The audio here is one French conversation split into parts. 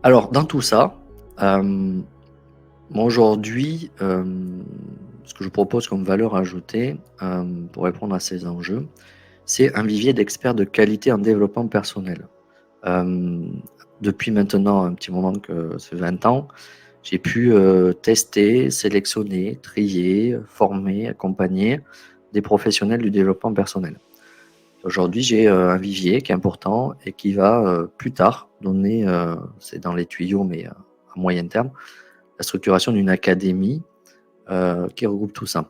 Alors, dans tout ça, moi aujourd'hui, ce que je propose comme valeur ajoutée, pour répondre à ces enjeux, c'est un vivier d'experts de qualité en développement personnel. Hem, Depuis maintenant un petit moment, que c'est 20 ans, j'ai pu, tester, sélectionner, trier, former, accompagner des professionnels du développement personnel. Aujourd'hui, j'ai, un vivier qui est important et qui va, plus tard donner, c'est dans les tuyaux, mais, à moyen terme, la structuration d'une académie, qui regroupe tout ça.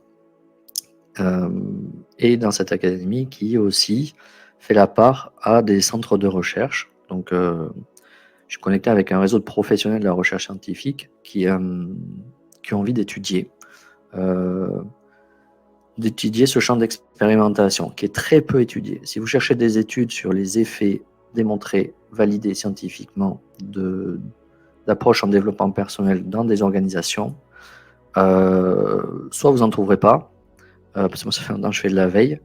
Et dans cette académie qui aussi fait la part à des centres de recherche. Donc, je suis connecté avec un réseau de professionnels de la recherche scientifique qui ont envie heu, d'étudier ce champ d'expérimentation qui est très peu étudié. Si vous cherchez des études sur les effets démontrés, validés scientifiquement d'approches en développement personnel dans des organisations, soit vous en trouverez pas, parce que moi ça fait longtemps que je fais de la veille,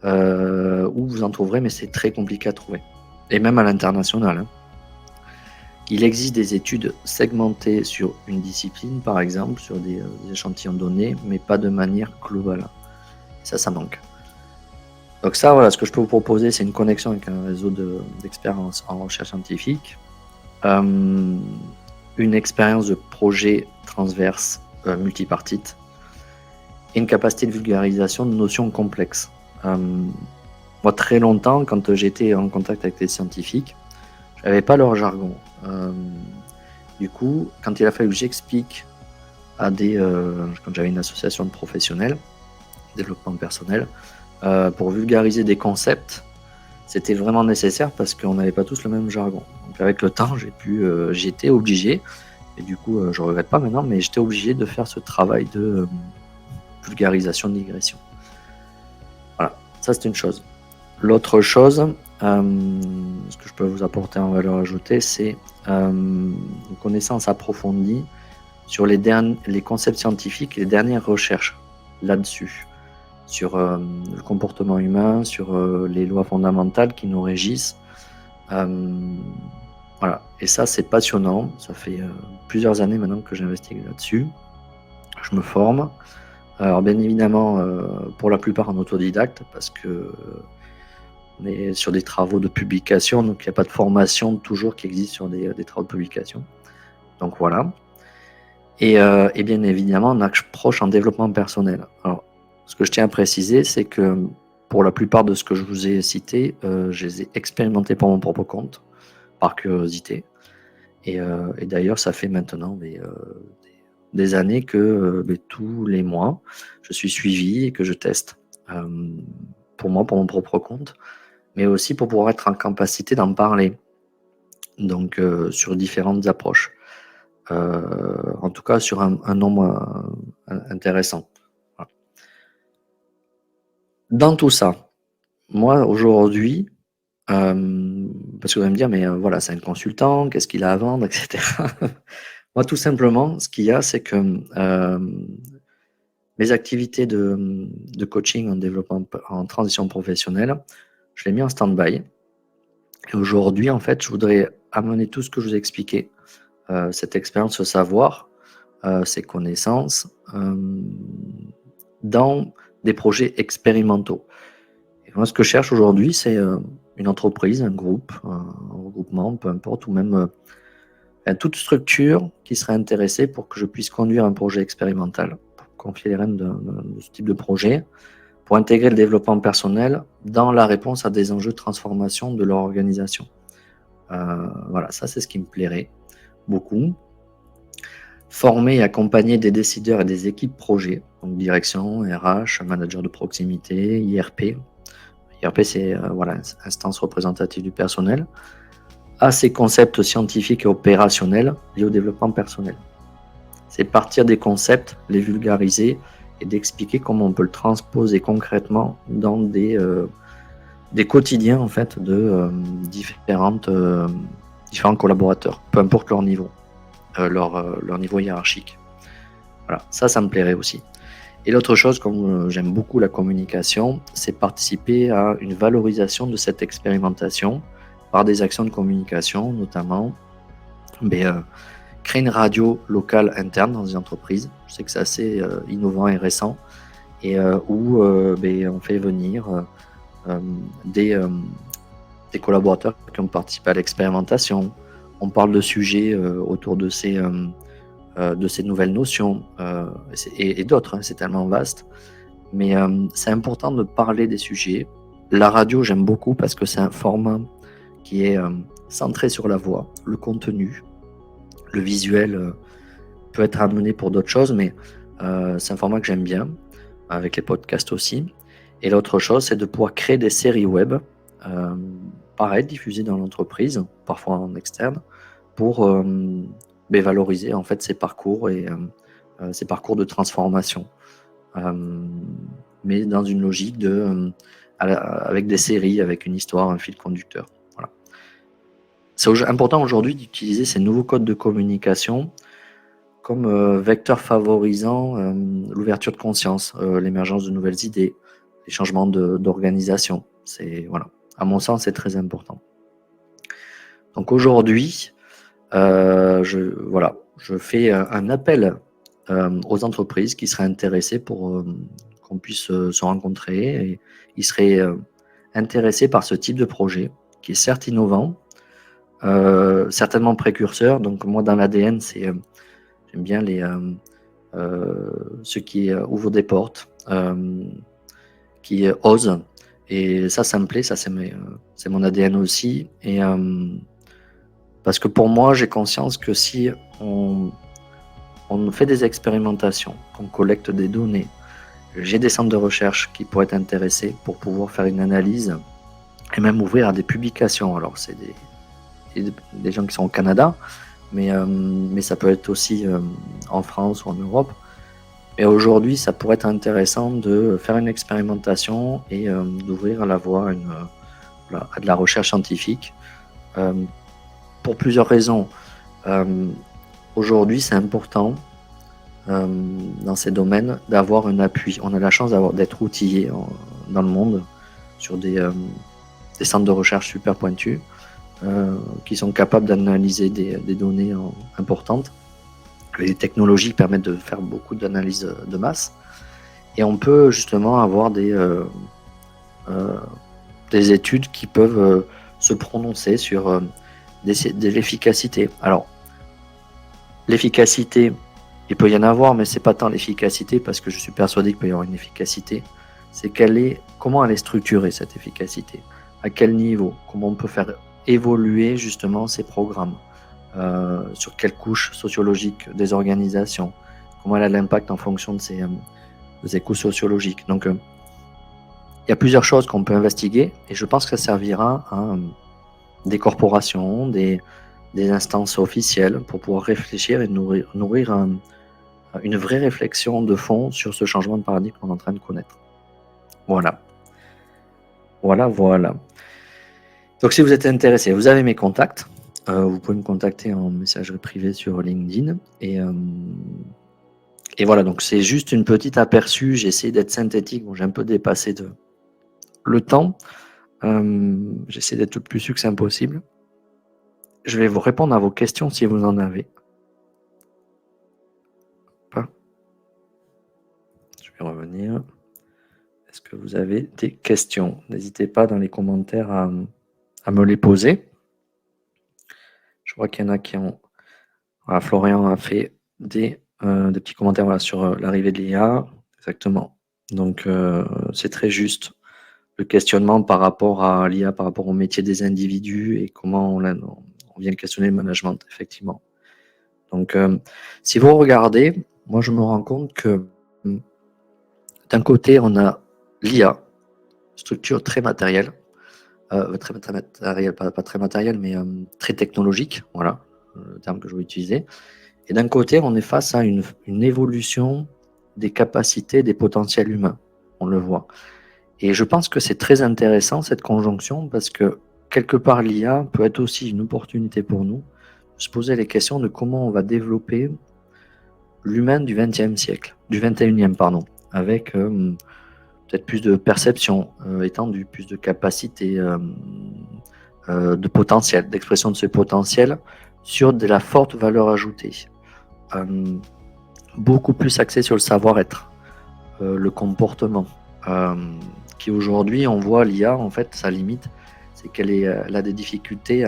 ou vous en trouverez, mais c'est très compliqué à trouver, et même à l'international, hein. Il existe des études segmentées sur une discipline, par exemple, sur des échantillons donnés, mais pas de manière globale. Ça manque. Donc ça, voilà, ce que je peux vous proposer, c'est une connexion avec un réseau d'experts en recherche scientifique, euh, une expérience de projet transverse, multipartite, et une capacité de vulgarisation de notions complexes. Euh, Moi, très longtemps, quand j'étais en contact avec les scientifiques, je n'avais pas leur jargon. Euh, du coup, quand il a fallu que j'explique quand j'avais une association de professionnels, développement personnel, pour vulgariser des concepts, c'était vraiment nécessaire parce qu'on n'avait pas tous le même jargon. Donc avec le temps, j'étais obligé, et du coup, je regrette pas maintenant, mais j'étais obligé de faire ce travail de vulgarisation de digression. Voilà, ça c'est une chose. L'autre chose, ce que je peux vous apporter en valeur ajoutée, c'est une connaissance approfondie sur les concepts scientifiques et les dernières recherches là-dessus, sur le comportement humain, sur les lois fondamentales qui nous régissent. Voilà, et ça c'est passionnant, ça fait plusieurs années maintenant que j'investis là-dessus, je me forme. Alors bien évidemment, pour la plupart en autodidacte, parce que on est sur des travaux de publication, donc il n'y a pas de formation toujours qui existe sur des travaux de publication. Donc voilà. Et bien évidemment, on approche en développement personnel. Alors, ce que je tiens à préciser, c'est que pour la plupart de ce que je vous ai cité, je les ai expérimentés pour mon propre compte, par curiosité. Et d'ailleurs, ça fait maintenant des années que tous les mois, je suis suivi et que je teste, pour moi, pour mon propre compte, mais aussi pour pouvoir être en capacité d'en parler, donc sur différentes approches. En tout cas, sur un nombre intéressant. Voilà. Dans tout ça, moi, aujourd'hui, parce que vous allez me dire, mais voilà, c'est un consultant, qu'est-ce qu'il a à vendre, etc. Moi, tout simplement, ce qu'il y a, c'est que mes activités de coaching en développement, en transition professionnelle, je l'ai mis en stand-by. Et aujourd'hui, en fait, je voudrais amener tout ce que je vous ai expliqué, cette expérience, ce savoir, ces connaissances, dans des projets expérimentaux. Et moi, ce que je cherche aujourd'hui, c'est une entreprise, un groupe, un regroupement, peu importe, ou même toute structure qui serait intéressée pour que je puisse conduire un projet expérimental, pour confier les rênes de ce type de projet, pour intégrer le développement personnel dans la réponse à des enjeux de transformation de leur organisation. Voilà, ça c'est ce qui me plairait beaucoup. Former et accompagner des décideurs et des équipes projets, donc direction, RH, manager de proximité, IRP. IRP, c'est voilà, instance représentative du personnel, à ces concepts scientifiques et opérationnels liés au développement personnel. C'est partir des concepts, les vulgariser et d'expliquer comment on peut le transposer concrètement dans des quotidiens en fait de différents collaborateurs, peu importe leur niveau, leur niveau hiérarchique. Voilà, ça me plairait aussi. Et l'autre chose, comme j'aime beaucoup la communication, c'est participer à une valorisation de cette expérimentation par des actions de communication, notamment mais créer une radio locale interne dans une entreprise. Je sais que c'est assez innovant et récent, et où on fait venir des collaborateurs qui ont participé à l'expérimentation. On parle de sujets autour de ces nouvelles notions et d'autres, hein, c'est tellement vaste. Mais c'est important de parler des sujets. La radio, j'aime beaucoup parce que c'est un format qui est centré sur la voix, le contenu. Le visuel peut être amené pour d'autres choses, mais c'est un format que j'aime bien, avec les podcasts aussi. Et l'autre chose, c'est de pouvoir créer des séries web, pareil, diffusées dans l'entreprise, parfois en externe, pour valoriser en fait ces parcours et ces parcours de transformation. Mais dans une logique avec des séries, avec une histoire, un fil conducteur. Voilà. C'est important aujourd'hui d'utiliser ces nouveaux codes de communication comme vecteur favorisant l'ouverture de conscience, l'émergence de nouvelles idées, les changements d'organisation. Voilà. À mon sens, c'est très important. Donc aujourd'hui, je fais un appel aux entreprises qui seraient intéressées pour qu'on puisse se rencontrer. Et ils seraient intéressés par ce type de projet qui est certes innovant, certainement précurseur. Donc moi, dans l'ADN, j'aime bien ceux qui ouvrent des portes, qui osent. Et ça me plaît, ça c'est mon ADN aussi. Et parce que pour moi, j'ai conscience que si on fait des expérimentations, qu'on collecte des données, j'ai des centres de recherche qui pourraient être intéressés pour pouvoir faire une analyse et même ouvrir à des publications. Alors, c'est des gens qui sont au Canada, mais ça peut être aussi en France ou en Europe. Et aujourd'hui, ça pourrait être intéressant de faire une expérimentation et d'ouvrir la voie à de la recherche scientifique. Pour plusieurs raisons. Aujourd'hui, c'est important dans ces domaines d'avoir un appui. On a la chance d'être outillé dans le monde sur des centres de recherche super pointus qui sont capables d'analyser des données importantes. Les technologies permettent de faire beaucoup d'analyses de masse. Et on peut justement avoir des études qui peuvent se prononcer sur de l'efficacité. Alors, l'efficacité, il peut y en avoir, mais c'est pas tant l'efficacité, parce que je suis persuadé qu'il peut y avoir une efficacité. C'est comment elle est structurée, cette efficacité. À quel niveau? Comment on peut faire évoluer justement ces programmes? Sur quelle couche sociologique des organisations? Comment elle a l'impact en fonction de ces couches sociologiques? Donc, il y a plusieurs choses qu'on peut investiguer, et je pense que ça servira à des corporations, des instances officielles pour pouvoir réfléchir et nourrir une vraie réflexion de fond sur ce changement de paradigme qu'on est en train de connaître. Voilà. Donc si vous êtes intéressé, vous avez mes contacts. Vous pouvez me contacter en messagerie privée sur LinkedIn. Et voilà, donc c'est juste une petite aperçu. J'ai essayé d'être synthétique. Bon, j'ai un peu dépassé le temps. J'essaie d'être le plus succinct possible. Je vais vous répondre à vos questions si vous en avez. Je vais revenir. Est-ce que vous avez des questions? N'hésitez pas dans les commentaires à me les poser. Je vois qu'il y en a qui ont... Voilà, Florian a fait des petits commentaires sur l'arrivée de l'IA. Exactement. Donc, c'est très juste. Le questionnement par rapport à l'IA, par rapport au métier des individus et comment on vient questionner le management, effectivement. Donc, si vous regardez, moi, je me rends compte que d'un côté, on a l'IA, structure très matérielle, très matérielle, pas très matérielle, mais très technologique, voilà, le terme que je vais utiliser. Et d'un côté, on est face à une évolution des capacités, des potentiels humains, on le voit. Et je pense que c'est très intéressant, cette conjonction, parce que quelque part, l'IA peut être aussi une opportunité pour nous de se poser les questions de comment on va développer l'humain du 20e siècle, du 21e, pardon, avec peut-être plus de perception étendue, plus de capacité, de potentiel, d'expression de ce potentiel sur de la forte valeur ajoutée, beaucoup plus axé sur le savoir-être, le comportement, qui aujourd'hui, on voit l'IA, en fait, sa limite, c'est elle a des difficultés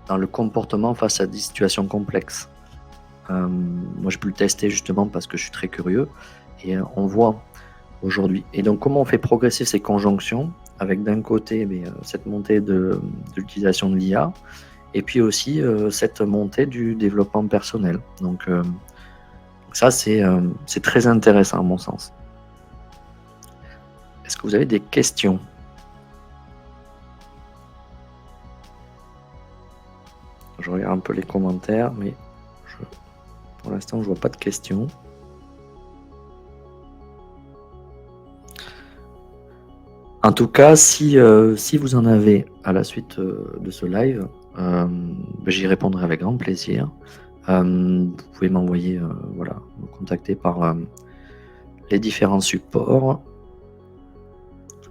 dans le comportement face à des situations complexes. Moi, je peux le tester justement parce que je suis très curieux et on voit aujourd'hui. Et donc, comment on fait progresser ces conjonctions avec d'un côté cette montée de l'utilisation de l'IA et puis aussi cette montée du développement personnel. Donc, ça, c'est très intéressant à mon sens. Est-ce que vous avez des questions? Je regarde un peu les commentaires, mais pour l'instant, je vois pas de questions. En tout cas, si vous en avez à la suite de ce live, j'y répondrai avec grand plaisir. Vous pouvez m'envoyer, voilà, me contacter par les différents supports.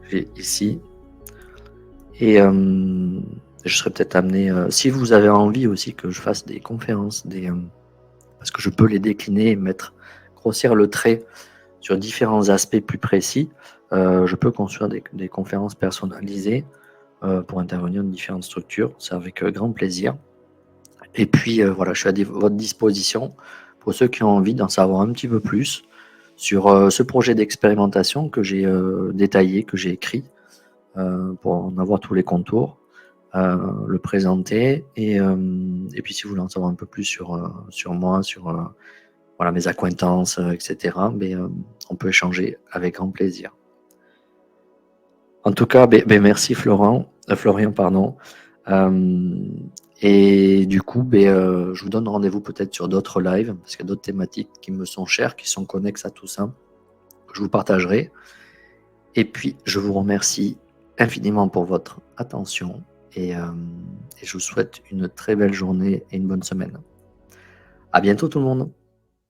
J'ai ici. Et je serais peut-être amené, si vous avez envie aussi que je fasse des conférences, parce que je peux les décliner et grossir le trait sur différents aspects plus précis, je peux construire des conférences personnalisées pour intervenir dans différentes structures. C'est avec grand plaisir. Et puis voilà, je suis à votre disposition pour ceux qui ont envie d'en savoir un petit peu plus sur ce projet d'expérimentation que j'ai détaillé, que j'ai écrit pour en avoir tous les contours, le présenter et puis si vous voulez en savoir un peu plus sur moi, sur voilà, mes accointances, etc., on peut échanger avec grand plaisir. En tout cas, merci Florian, pardon. Et du coup, je vous donne rendez-vous peut-être sur d'autres lives, parce qu'il y a d'autres thématiques qui me sont chères, qui sont connexes à tout ça, que je vous partagerai. Et puis, je vous remercie infiniment pour votre attention et je vous souhaite une très belle journée et une bonne semaine. À bientôt tout le monde.